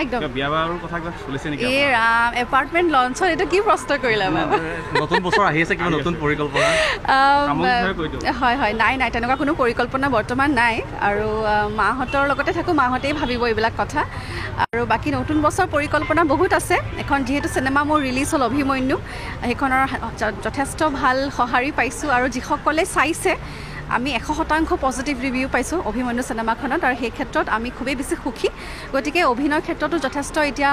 একদম বিয়া বাৰুৰ কথা কিবা চলিছে নেকি এই এপাৰ্টমেণ্ট লঞ্চৰ এটা কি প্ৰশ্ন কৰিলা নতুন বছৰ আহি আছে কিবা নতুন পৰিকল্পনা হয় হয় নাই নাই তেনেকুৱা কোনো পৰিকল্পনা বৰ্তমান নাই আৰু মাহঁতৰ লগতে থাকোঁ মাহঁতেই ভাবিব এইবিলাক কথা আৰু বাকী নতুন বছৰ পৰিকল্পনা বহুত আছে এখন যিহেতু চিনেমা মোৰ ৰিলিজ হ'ল অভিমন্যু সেইখনৰ যথেষ্ট ভাল সঁহাৰি পাইছোঁ আৰু যিসকলে চাইছে আমি 100% পজিটিভ ৰিভিউ পাইছোঁ অভিমন্যু চিনেমাখনত আৰু সেই ক্ষেত্ৰত আমি খুবেই বেছি সুখী গতিকে অভিনয়ৰ ক্ষেত্ৰতো যথেষ্ট এতিয়া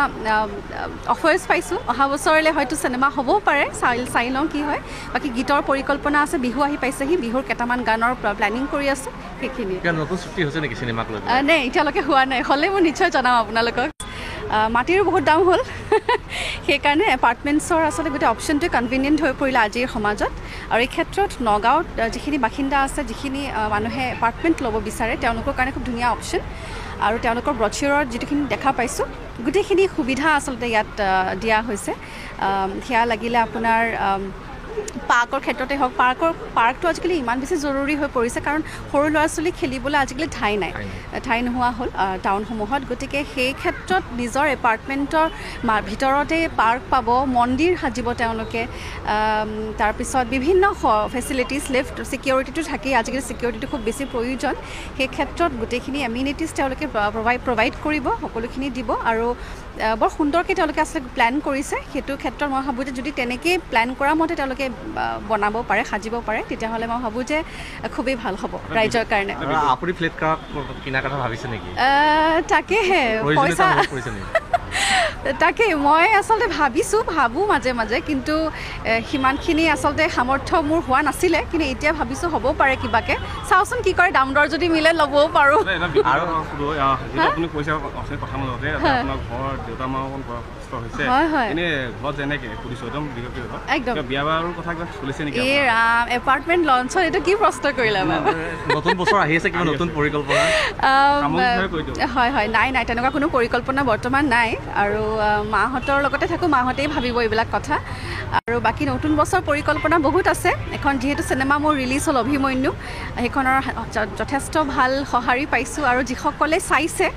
অফাৰ্ছ পাইছোঁ অহা বছৰলৈ হয়তো চিনেমা হ'বও পাৰে চাই লওঁ কি হয় বাকী গীতৰ পৰিকল্পনা আছে বিহু আহি পাইছেহি বিহুৰ কেইটামান গানৰ প্লেনিং কৰি আছোঁ সেইখিনি নতুন চুক্তি হৈছে নেকি চিনেমাক লৈ নাই এতিয়ালৈকে হোৱা নাই হ'লে মই নিশ্চয় জনাম আপোনালোকক মাটিৰো বহুত দাম হ'ল সেইকাৰণে এপাৰ্টমেণ্টছৰ আচলতে গোটেই অপশ্যনটোৱে কনভিনিয়েণ্ট হৈ পৰিলে আজিৰ সমাজত আৰু এই ক্ষেত্ৰত নগাঁৱত যিখিনি বাসিন্দা আছে যিখিনি মানুহে এপাৰ্টমেণ্ট ল'ব বিচাৰে তেওঁলোকৰ কাৰণে খুব ধুনীয়া অপশ্যন আৰু তেওঁলোকৰ ব্ৰচিয়ৰত যিটোখিনি দেখা পাইছোঁ গোটেইখিনি সুবিধা আচলতে ইয়াত দিয়া হৈছে সেয়া লাগিলে আপোনাৰ পাৰ্কৰ ক্ষেত্ৰতে হওক পাৰ্কটো আজিকালি ইমান বেছি জৰুৰী হৈ পৰিছে কাৰণ সৰু ল'ৰা ছোৱালী খেলিবলৈ আজিকালি ঠাই নোহোৱা হ'ল টাউনসমূহত গতিকে সেই ক্ষেত্ৰত নিজৰ এপাৰ্টমেণ্টৰ ভিতৰতে পাৰ্ক পাব মন্দিৰ সাজিব তেওঁলোকে তাৰপিছত বিভিন্ন ফেচিলিটিজ লিফ্ট ছিকিউৰিটিটো থাকেই আজিকালি ছিকিউৰিটিটো খুব বেছি প্ৰয়োজন সেই ক্ষেত্ৰত গোটেইখিনি এমিউনিটিজ তেওঁলোকে প্ৰভাইড কৰিব সকলোখিনি দিব আৰু বৰ সুন্দৰকৈ তেওঁলোকে আচলতে প্লেন কৰিছে সেইটো ক্ষেত্ৰত মই ভাবোঁ যে যদি তেনেকৈ প্লেন কৰা মতে তেওঁলোকে বনাব পাৰে সাজিব পাৰে তেতিয়াহ'লে মই ভাবোঁ যে খুবেই ভাল হ'ব ৰাইজৰ কাৰণে আপুনি ফ্লেট কিনাৰ কথা ভাবিছে নেকি তাকেহে পইচা তাকে মই আচলতে ভাবোঁ মাজে মাজে কিন্তু সিমানখিনি আচলতে সামৰ্থ্য মোৰ হোৱা নাছিলে কিন্তু এতিয়া ভাবিছোঁ হ'ব পাৰে কিবাকৈ চাওঁচোন কি কৰে দাম দৰ যদি মিলে ল'বও পাৰোঁ এই এপাৰ্টমেণ্ট লঞ্চৰ এইটো কি প্ৰশ্ন কৰিলা নতুন বছৰ আহি আছে কিবা নতুন পৰিকল্পনা হয় হয় নাই নাই তেনেকুৱা কোনো পৰিকল্পনা বৰ্তমান নাই আৰু মাহঁতৰ লগতে থাকোঁ মাহঁতেই ভাবিব এইবিলাক কথা আৰু বাকী নতুন বছৰ পৰিকল্পনা বহুত আছে এখন যিহেতু চিনেমা মোৰ ৰিলিজ হ'ল অভিমন্যু সেইখনৰ যথেষ্ট ভাল সঁহাৰি পাইছোঁ আৰু যিসকলে চাইছে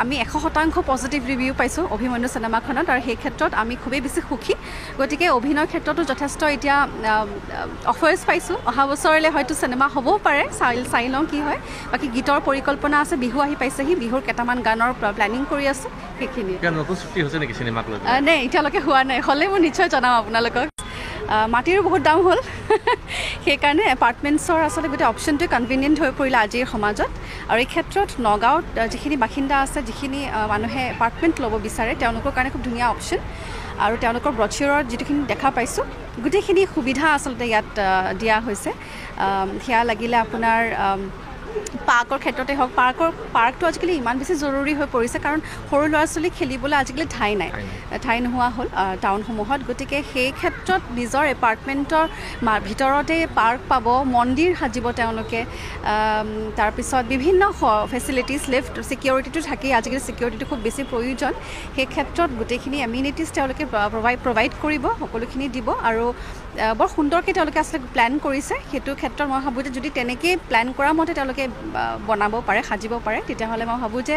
আমি 100% পজিটিভ ৰিভিউ পাইছোঁ অভিমন্যু চিনেমাখনত আৰু সেই ক্ষেত্ৰত আমি খুবেই বেছি সুখী গতিকে অভিনয়ৰ ক্ষেত্ৰতো যথেষ্ট এতিয়া অফাৰ্ছ পাইছোঁ অহা বছৰলৈ হয়তো চিনেমা হ'বও পাৰে চাই লওঁ কি হয় বাকী গীতৰ পৰিকল্পনা আছে বিহু আহি পাইছেহি বিহুৰ কেইটামান গানৰ প্লেনিং কৰি আছোঁ সেইখিনি নতুন চুক্তি হৈছে নেকি চিনেমাক লৈ নাই এতিয়ালৈকে হোৱা নাই হ'লে মই নিশ্চয় জনাম আপোনালোকক মাটিৰো বহুত দাম হ'ল সেইকাৰণে এপাৰ্টমেণ্টছৰ আচলতে গোটেই অপশ্যনটোৱে কনভিনিয়েণ্ট হৈ পৰিলে আজিৰ সমাজত আৰু এই ক্ষেত্ৰত নগাঁৱত যিখিনি বাসিন্দা আছে যিখিনি মানুহে এপাৰ্টমেণ্ট ল'ব বিচাৰে তেওঁলোকৰ কাৰণে খুব ধুনীয়া অপশ্যন আৰু তেওঁলোকৰ ব্ৰচিয়ৰত যিটোখিনি দেখা পাইছোঁ গোটেইখিনি সুবিধা আচলতে ইয়াত দিয়া হৈছে সেয়া লাগিলে আপোনাৰ পাৰ্কৰ ক্ষেত্ৰতে হওক পাৰ্কটো আজিকালি ইমান বেছি জৰুৰী হৈ পৰিছে কাৰণ সৰু ল'ৰা ছোৱালী খেলিবলৈ আজিকালি ঠাই নোহোৱা হ'ল টাউনসমূহত গতিকে সেই ক্ষেত্ৰত নিজৰ এপাৰ্টমেণ্টৰ ভিতৰতে পাৰ্ক পাব মন্দিৰ সাজিব তেওঁলোকে তাৰপিছত বিভিন্ন ফেচিলিটিজ লিফ্ট ছিকিউৰিটিটো থাকেই আজিকালি ছিকিউৰিটিটো খুব বেছি প্ৰয়োজন সেই ক্ষেত্ৰত গোটেইখিনি এমিউনিটিজ তেওঁলোকে প্ৰভাইড কৰিব সকলোখিনি দিব আৰু বৰ সুন্দৰকৈ তেওঁলোকে আচলতে প্লেন কৰিছে সেইটো ক্ষেত্ৰত মই ভাবোঁ যে যদি তেনেকৈ প্লেন কৰা মতে তেওঁলোকে বনাব পাৰে সাজিব পাৰে তেতিয়াহ'লে মই ভাবোঁ যে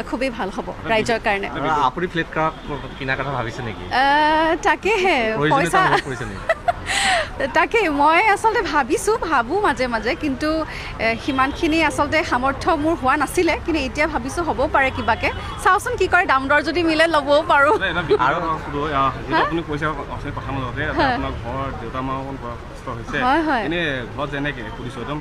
খুবেই ভাল হ'ব ৰাইজৰ কাৰণে আপুনি ফ্লেট কিনাৰ কথা ভাবিছে নেকি তাকেহে পইচা তাকে মই আচলতে ভাবোঁ মাজে মাজে কিন্তু সিমানখিনি আচলতে সামৰ্থ্য মোৰ হোৱা নাছিলে কিন্তু এতিয়া ভাবিছোঁ হ'ব পাৰে কিবাকৈ চাওঁচোন কি কৰে দাম দৰ যদি মিলে ল'বও পাৰোঁ কথা